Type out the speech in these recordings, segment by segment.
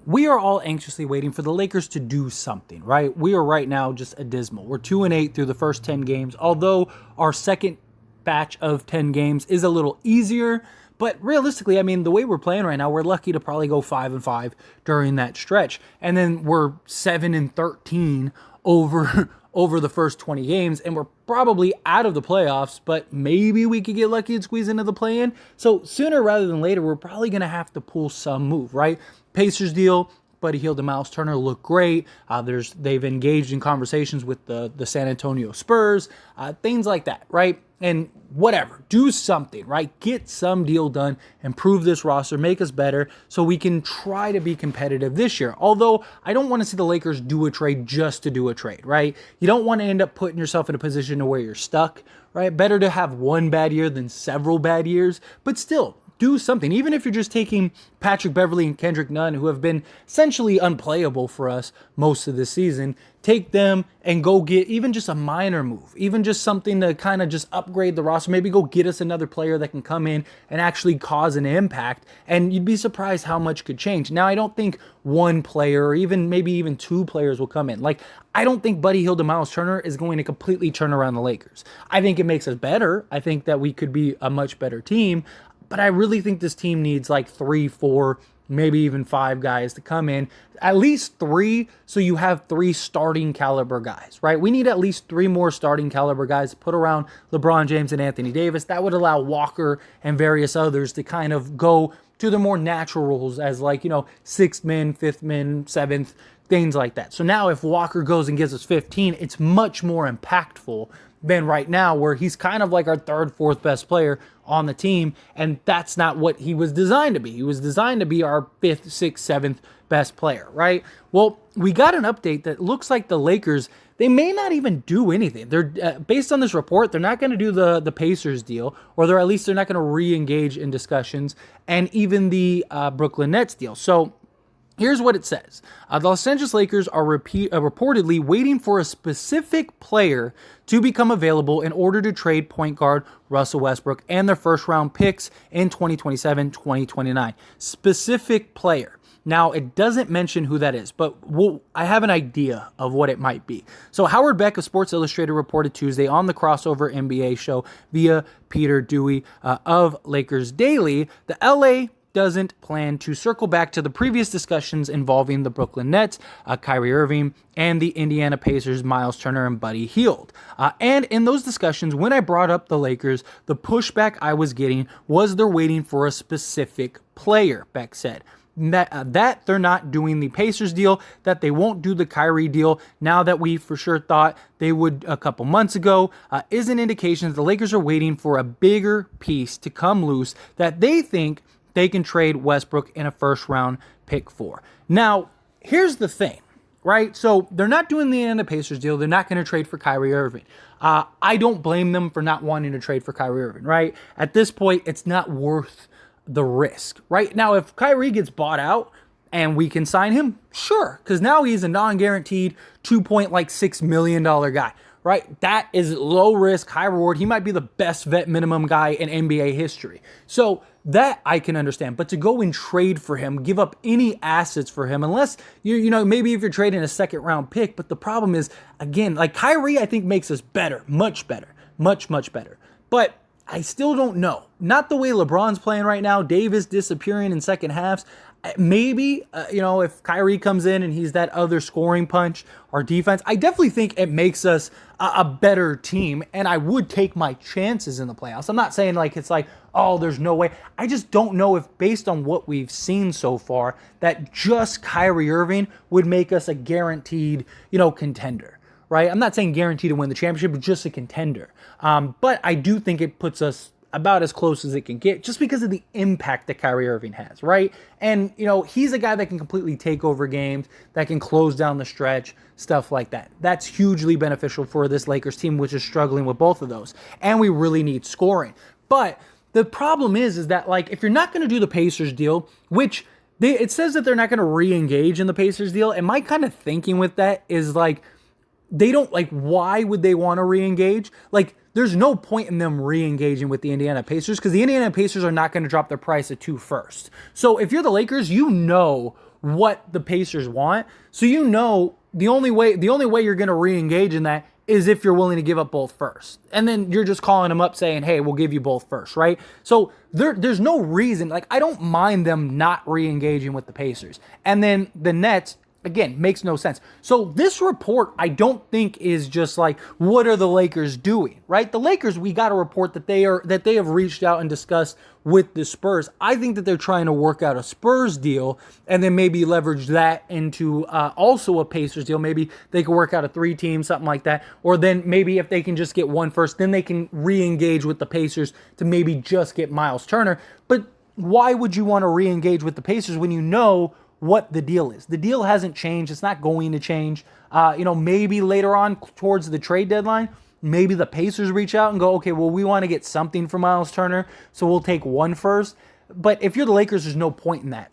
We are all anxiously waiting for the Lakers to do something, right? We are right now just abysmal. We're 2-8 through the first 10 games, although our second batch of 10 games is a little easier. But realistically, I mean, the way we're playing right now, we're lucky to probably go 5-5 during that stretch. And then we're 7-13 over the first 20 games, and we're probably out of the playoffs, but maybe we could get lucky and squeeze into the play-in. So sooner rather than later, we're probably going to have to pull some move, right? Pacers deal, Buddy Hield and Myles Turner look great. They've engaged in conversations with the San Antonio Spurs, things like that, right? And whatever, do something, right? Get some deal done, improve this roster, make us better so we can try to be competitive this year. Although I don't want to see the Lakers do a trade just to do a trade, right? You don't want to end up putting yourself in a position to where you're stuck, right? Better to have one bad year than several bad years, but still, do something. Even if you're just taking Patrick Beverley and Kendrick Nunn, who have been essentially unplayable for us most of this season, take them and go get even just a minor move, even just something to kind of just upgrade the roster. Maybe go get us another player that can come in and actually cause an impact. And you'd be surprised how much could change. Now, I don't think one player or maybe even two players will come in. Like, I don't think Buddy Hield and Myles Turner is going to completely turn around the Lakers. I think it makes us better. I think that we could be a much better team. But I really think this team needs like 3, 4, maybe even 5 guys to come in. At least 3, so you have 3 starting caliber guys, right? We need at least 3 more starting caliber guys to put around LeBron James and Anthony Davis. That would allow Walker and various others to kind of go to the more natural roles as, like, 6th man, 5th man, 7th, things like that. So now if Walker goes and gives us 15, it's much more impactful than right now, where he's kind of like our 3rd, 4th best player on the team, and that's not what he was designed to be. He was designed to be our 5th, 6th, 7th best player, right? Well, we got an update that looks like the Lakers, they may not even do anything. They're based on this report, they're not going to do the Pacers deal, or they're not going to re-engage in discussions, and even the Brooklyn Nets deal. So here's what it says. The Los Angeles Lakers are reportedly waiting for a specific player to become available in order to trade point guard Russell Westbrook and their first-round picks in 2027, 2029. Specific player. Now, it doesn't mention who that is, but I have an idea of what it might be. So Howard Beck of Sports Illustrated reported Tuesday on the Crossover NBA show via Peter Dewey of Lakers Daily, the LA doesn't plan to circle back to the previous discussions involving the Brooklyn Nets, Kyrie Irving, and the Indiana Pacers, Myles Turner and Buddy Hield. And in those discussions, when I brought up the Lakers, the pushback I was getting was they're waiting for a specific player, Beck said. That they're not doing the Pacers deal, that they won't do the Kyrie deal, now that we for sure thought they would a couple months ago, is an indication that the Lakers are waiting for a bigger piece to come loose that they think they can trade Westbrook in a first-round pick for. Now, here's the thing, right? So they're not doing the Indiana Pacers deal. They're not going to trade for Kyrie Irving. I don't blame them for not wanting to trade for Kyrie Irving, right? At this point, it's not worth the risk, right? Now, if Kyrie gets bought out and we can sign him, sure, because now he's a non-guaranteed $2.6 million guy, right? That is low risk, high reward. He might be the best vet minimum guy in NBA history. So that I can understand. But to go and trade for him, give up any assets for him, unless maybe if you're trading a second round pick. But the problem is, again, like Kyrie, I think makes us better, much better, much better. But I still don't know. Not the way LeBron's playing right now. Davis disappearing in second halves. Maybe, if Kyrie comes in and he's that other scoring punch, our defense, I definitely think it makes us a better team, and I would take my chances in the playoffs. I'm not saying it's like, oh, there's no way. I just don't know if, based on what we've seen so far, that just Kyrie Irving would make us a guaranteed, contender, right? I'm not saying guaranteed to win the championship, but just a contender. But I do think it puts us about as close as it can get, just because of the impact that Kyrie Irving has, right? And, he's a guy that can completely take over games, that can close down the stretch, stuff like that. That's hugely beneficial for this Lakers team, which is struggling with both of those. And we really need scoring. But the problem is that, if you're not going to do the Pacers deal, which it says that they're not going to re-engage in the Pacers deal, and my kind of thinking with that is, they don't, why would they want to re-engage? There's no point in them re-engaging with the Indiana Pacers, because the Indiana Pacers are not going to drop their price at 2 first. So if you're the Lakers, what the Pacers want. So the only way you're going to re-engage in that is if you're willing to give up both first. And then you're just calling them up saying, hey, we'll give you both first, right? So there's no reason, like, I don't mind them not re-engaging with the Pacers. And then the Nets, again, makes no sense. So this report, I don't think is just like, what are the Lakers doing, right? The Lakers, we got a report that they have reached out and discussed with the Spurs. I think that they're trying to work out a Spurs deal and then maybe leverage that into also a Pacers deal. Maybe they can work out a 3-team, something like that. Or then maybe if they can just get one first, then they can re-engage with the Pacers to maybe just get Myles Turner. But why would you want to re-engage with the Pacers when you know what the deal is? The deal hasn't changed. It's not going to change. Maybe later on towards the trade deadline, maybe the Pacers reach out and go, okay, well, we want to get something for Myles Turner, so we'll take one first. But if you're the Lakers, there's no point in that.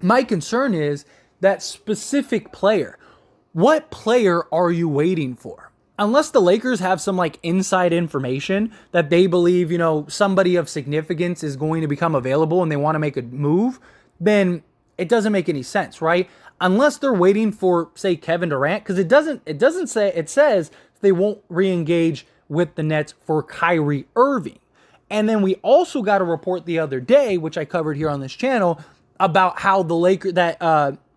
My concern is that specific player. What player are you waiting for? Unless the Lakers have some like inside information that they believe, somebody of significance is going to become available and they want to make a move, then it doesn't make any sense, right? Unless they're waiting for, say, Kevin Durant, because it says they won't re-engage with the Nets for Kyrie Irving. And then we also got a report the other day, which I covered here on this channel, about how the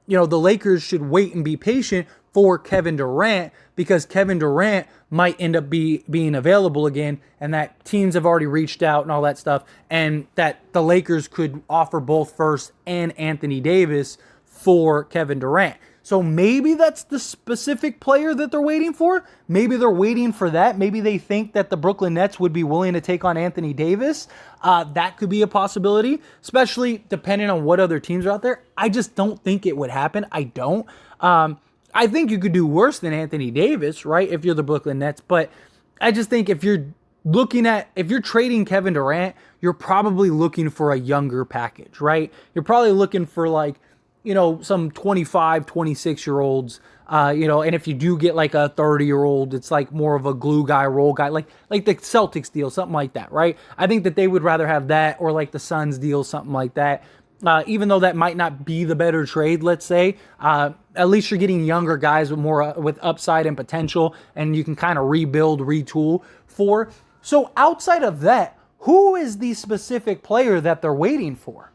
Lakers should wait and be patient for Kevin Durant, because Kevin Durant might end up being available again, and that teams have already reached out and all that stuff, and that the Lakers could offer both first and Anthony Davis for Kevin Durant. So maybe that's the specific player that they're waiting for. Maybe they're waiting for that. Maybe they think that the Brooklyn Nets would be willing to take on Anthony Davis. That could be a possibility, especially depending on what other teams are out there. I just don't think it would happen. I don't. I think you could do worse than Anthony Davis, right, if you're the Brooklyn Nets. But I just think if you're trading Kevin Durant, you're probably looking for a younger package, right? You're probably looking for some 25, 26-year-olds, and if you do get like a 30-year-old, it's like more of a glue guy, role guy, like the Celtics deal, something like that, right? I think that they would rather have that, or like the Suns deal, something like that. Even though that might not be the better trade, let's say, at least you're getting younger guys with more with upside and potential, and you can kind of rebuild, retool for. So outside of that, who is the specific player that they're waiting for?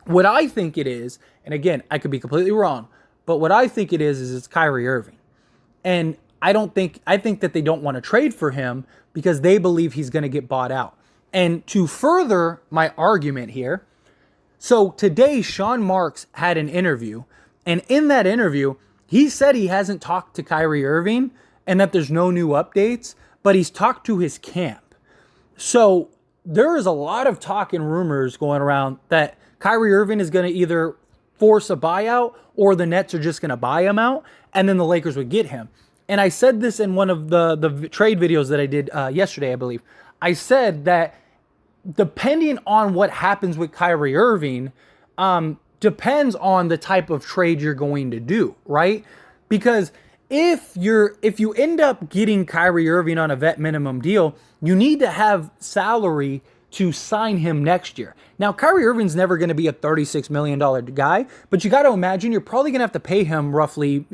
What I think it is, and again, I could be completely wrong, but what I think it is it's Kyrie Irving. And I think that they don't want to trade for him because they believe he's going to get bought out. And to further my argument here, so today Sean Marks had an interview, and in that interview, he said he hasn't talked to Kyrie Irving and that there's no new updates, but he's talked to his camp. So there is a lot of talk and rumors going around that Kyrie Irving is going to either force a buyout or the Nets are just going to buy him out, and then the Lakers would get him. And I said this in one of the trade videos that I did yesterday, I believe. I said that depending on what happens with Kyrie Irving, depends on the type of trade you're going to do, right? Because if you end up getting Kyrie Irving on a vet minimum deal, you need to have salary to sign him next year. Now, Kyrie Irving's never going to be a $36 million guy, but you got to imagine you're probably going to have to pay him roughly,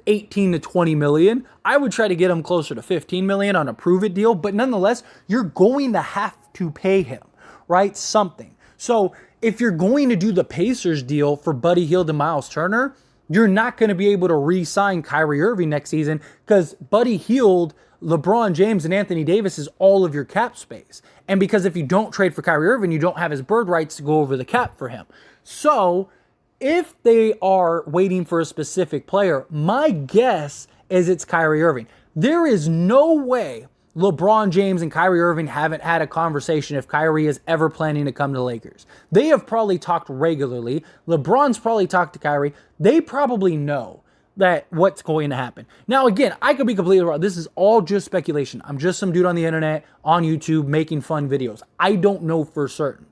18 to 20 million. I would try to get him closer to 15 million on a prove it deal, but nonetheless, you're going to have to pay him, right? Something. So if you're going to do the Pacers deal for Buddy Hield and Myles Turner, you're not going to be able to re-sign Kyrie Irving next season because Buddy Hield, LeBron James, and Anthony Davis is all of your cap space. And because if you don't trade for Kyrie Irving, you don't have his bird rights to go over the cap for him. So if they are waiting for a specific player, my guess is it's Kyrie Irving. There is no way LeBron James and Kyrie Irving haven't had a conversation if Kyrie is ever planning to come to the Lakers. They have probably talked regularly. LeBron's probably talked to Kyrie. They probably know that what's going to happen. Now, again, I could be completely wrong. This is all just speculation. I'm just some dude on the internet, on YouTube, making fun videos. I don't know for certain.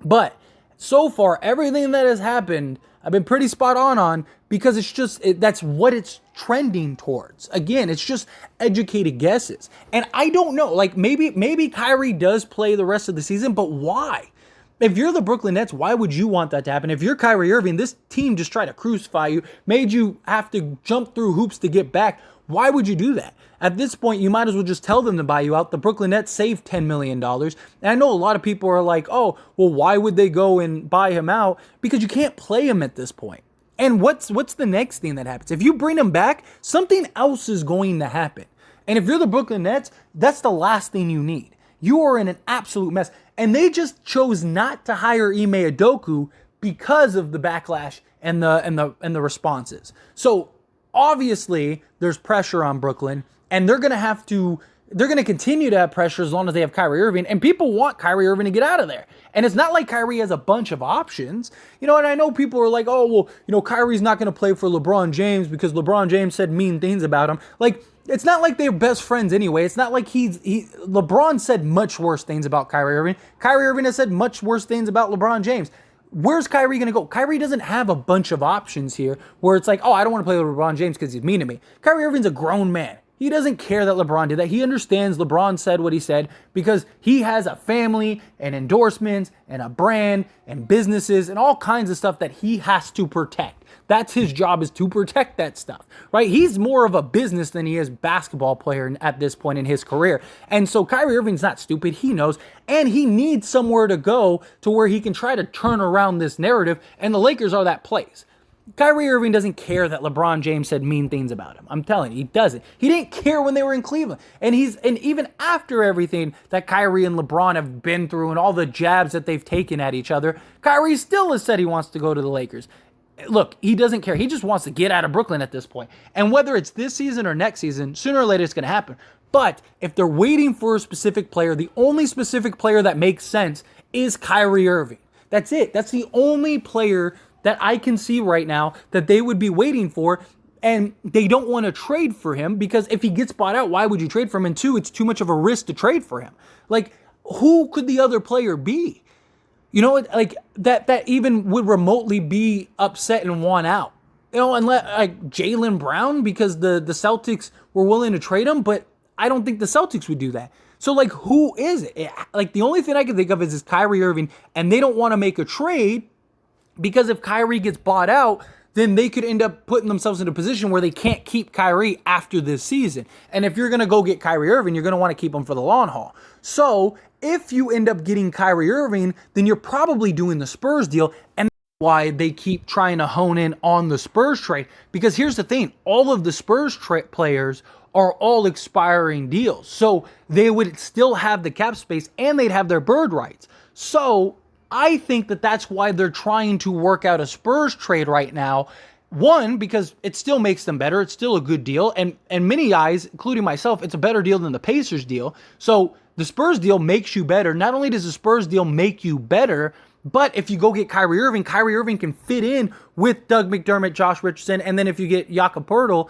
But so far, everything that has happened, I've been pretty spot on because it's just, that's what it's trending towards. Again, it's just educated guesses. And I don't know, like maybe Kyrie does play the rest of the season, but why? If you're the Brooklyn Nets, why would you want that to happen? If you're Kyrie Irving, this team just tried to crucify you, made you have to jump through hoops to get back. Why would you do that? At this point, you might as well just tell them to buy you out. The Brooklyn Nets saved $10 million. And I know a lot of people are like, oh, well, why would they go and buy him out? Because you can't play him at this point. And what's the next thing that happens? If you bring him back, something else is going to happen. And if you're the Brooklyn Nets, that's the last thing you need. You are in an absolute mess. And they just chose not to hire Ime Udoka because of the backlash and the responses. So obviously there's pressure on Brooklyn, and they're going to continue to have pressure as long as they have Kyrie Irving, and people want Kyrie Irving to get out of there. And it's not like Kyrie has a bunch of options. And I know people are like, oh, well, Kyrie's not going to play for LeBron James because LeBron James said mean things about him. Like, it's not like they're best friends anyway. It's not like LeBron said much worse things about Kyrie Irving. Kyrie Irving has said much worse things about LeBron James. Where's Kyrie going to go? Kyrie doesn't have a bunch of options here where it's like, oh, I don't want to play with LeBron James because he's mean to me. Kyrie Irving's a grown man. He doesn't care that LeBron did that. He understands LeBron said what he said because he has a family and endorsements and a brand and businesses and all kinds of stuff that he has to protect. That's his job, is to protect that stuff, right? He's more of a business than he is basketball player at this point in his career. And so Kyrie Irving's not stupid. He knows, and he needs somewhere to go to where he can try to turn around this narrative, and the Lakers are that place. Kyrie Irving doesn't care that LeBron James said mean things about him. I'm telling you, he doesn't. He didn't care when they were in Cleveland. And even after everything that Kyrie and LeBron have been through and all the jabs that they've taken at each other, Kyrie still has said he wants to go to the Lakers. Look, he doesn't care. He just wants to get out of Brooklyn at this point. And whether it's this season or next season, sooner or later it's going to happen. But if they're waiting for a specific player, the only specific player that makes sense is Kyrie Irving. That's it. That's the only player that I can see right now that they would be waiting for, and they don't want to trade for him because if he gets bought out, why would you trade for him? And two, it's too much of a risk to trade for him. Like, who could the other player be? Like that even would remotely be upset and want out. Unless like Jaylen Brown, because the Celtics were willing to trade him, but I don't think the Celtics would do that. So, like, who is it? Like, the only thing I can think of is Kyrie Irving, and they don't want to make a trade because if Kyrie gets bought out, then they could end up putting themselves in a position where they can't keep Kyrie after this season. And if you're going to go get Kyrie Irving, you're going to want to keep him for the long haul. So if you end up getting Kyrie Irving, then you're probably doing the Spurs deal. And that's why they keep trying to hone in on the Spurs trade. Because here's the thing. All of the Spurs players are all expiring deals. So they would still have the cap space and they'd have their bird rights. So I think that that's why they're trying to work out a Spurs trade right now. One, because it still makes them better. It's still a good deal. And many eyes, including myself, it's a better deal than the Pacers deal. So the Spurs deal makes you better. Not only does the Spurs deal make you better, but if you go get Kyrie Irving can fit in with Doug McDermott, Josh Richardson, and then if you get Jakob Poeltl,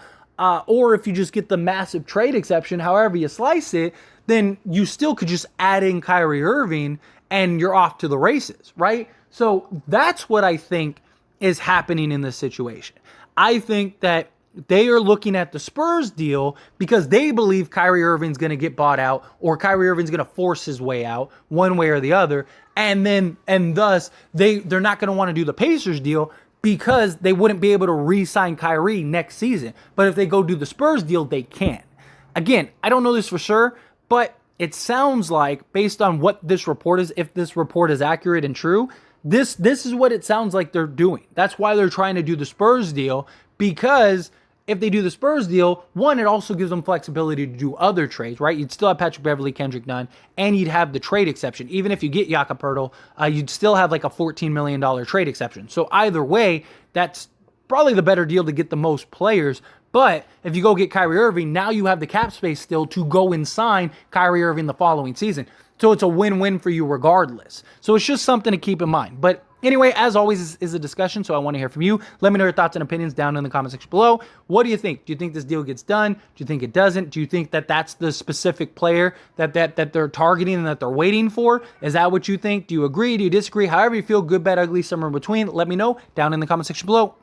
or if you just get the massive trade exception, however you slice it, then you still could just add in Kyrie Irving and you're off to the races, right? So that's what I think is happening in this situation. I think that they are looking at the Spurs deal because they believe Kyrie Irving's going to get bought out or Kyrie Irving's going to force his way out one way or the other. And thus they're not going to want to do the Pacers deal because they wouldn't be able to re-sign Kyrie next season. But if they go do the Spurs deal, they can. Again, I don't know this for sure, but it sounds like, based on what this report is, if this report is accurate and true, this is what it sounds like they're doing. That's why they're trying to do the Spurs deal, because if they do the Spurs deal, one, it also gives them flexibility to do other trades, right? You'd still have Patrick Beverley, Kendrick Nunn, and you'd have the trade exception. Even if you get Jakob Poeltl, you'd still have like a $14 million trade exception. So either way, that's probably the better deal to get the most players. But if you go get Kyrie Irving, now you have the cap space still to go and sign Kyrie Irving the following season. So it's a win-win for you regardless. So it's just something to keep in mind. But anyway, as always, this is a discussion, so I want to hear from you. Let me know your thoughts and opinions down in the comment section below. What do you think? Do you think this deal gets done? Do you think it doesn't? Do you think that that's the specific player that they're targeting and that they're waiting for? Is that what you think? Do you agree? Do you disagree? However you feel, good, bad, ugly, somewhere in between, let me know down in the comment section below.